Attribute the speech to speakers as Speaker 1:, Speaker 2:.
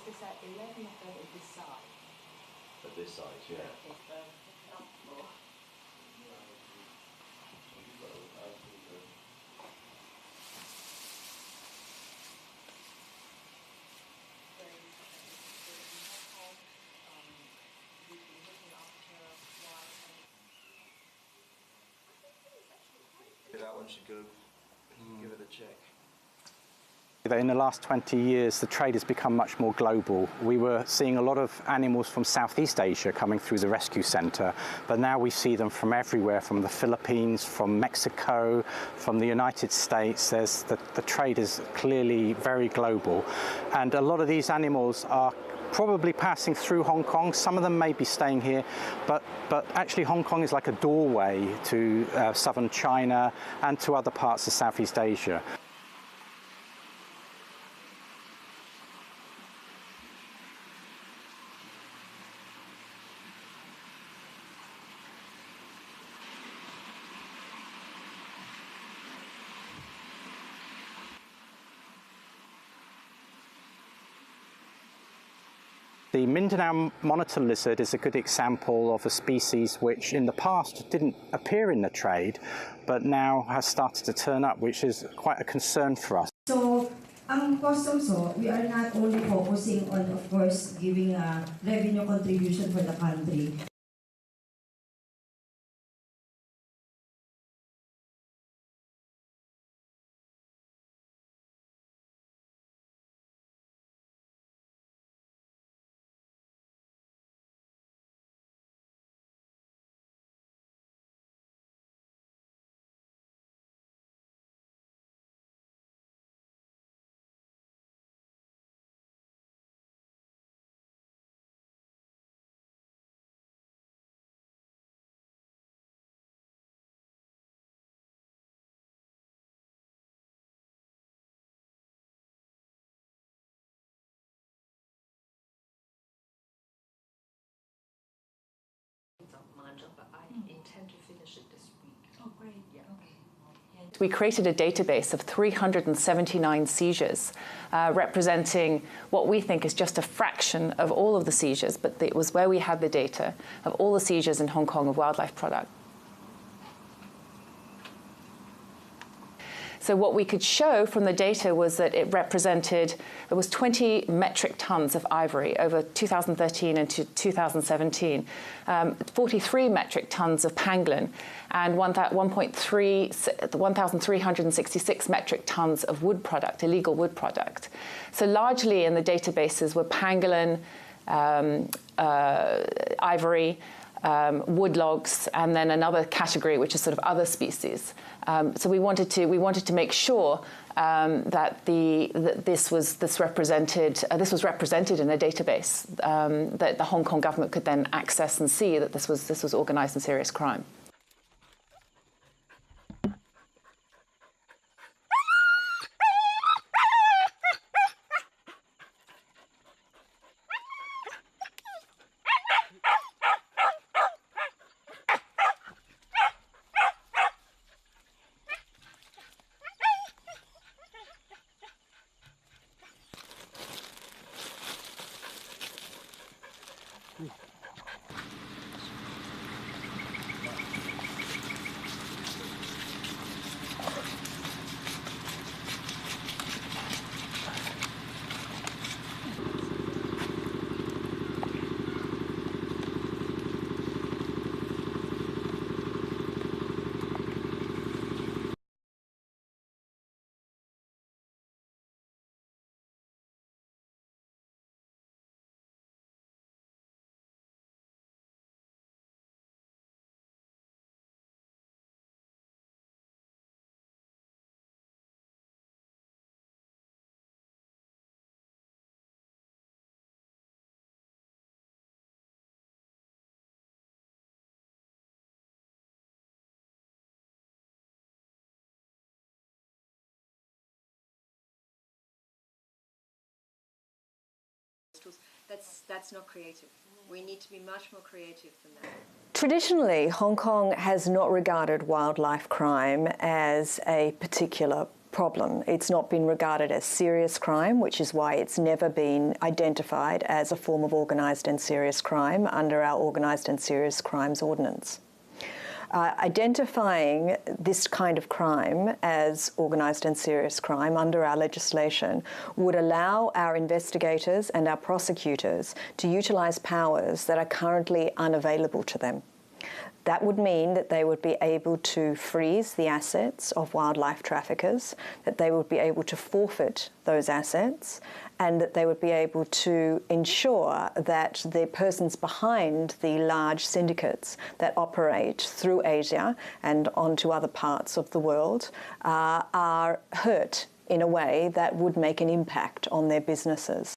Speaker 1: this at 11 o'clock at this side?
Speaker 2: At this side, yeah. That one should go. Give it a check.
Speaker 3: In the last 20 years, the trade has become much more global. We were seeing a lot of animals from Southeast Asia coming through the rescue centre, but now we see them from everywhere, from the Philippines, from Mexico, from the United States. The trade is clearly very global. And a lot of these animals are probably passing through Hong Kong. Some of them may be staying here, but actually Hong Kong is like a doorway to southern China and to other parts of Southeast Asia. The Mindanao monitor lizard is a good example of a species which in the past didn't appear in the trade, but now has started to turn up, which is quite a concern for us.
Speaker 4: So, ang customs, we are not only focusing on, of course, giving a revenue contribution for the country.
Speaker 1: But I intend to finish it this week.
Speaker 5: Oh, great.
Speaker 1: Yeah.
Speaker 5: Okay.
Speaker 6: We created a database of 379 seizures, representing what we think is just a fraction of all of the seizures, but it was where we had the data of all the seizures in Hong Kong of wildlife product. So what we could show from the data was that it was 20 metric tons of ivory over 2013 and 2017, 43 metric tons of pangolin, and 1,366 metric tons of wood product, illegal wood product. So largely in the databases were pangolin, ivory, wood logs, and then another category which is sort of other species. So we wanted to make sure that this was represented in a database that the Hong Kong government could then access and see that this was organised and serious crime.
Speaker 7: That's not creative. We need to be much more creative than that.
Speaker 8: Traditionally, Hong Kong has not regarded wildlife crime as a particular
Speaker 5: problem. It's not been regarded as serious crime, which is why it's never been identified as a form of organised and serious crime under our Organised and Serious Crimes Ordinance. Identifying this kind of crime as organised and serious crime under our legislation would allow our investigators and our prosecutors to utilise powers that are currently unavailable to them. That would mean that they would be able to freeze the assets of wildlife traffickers, that they would be able to forfeit those assets, and that they would be able to ensure that the persons behind the large syndicates that operate through Asia and onto other parts of the world are hurt in a way that would make an impact on their businesses.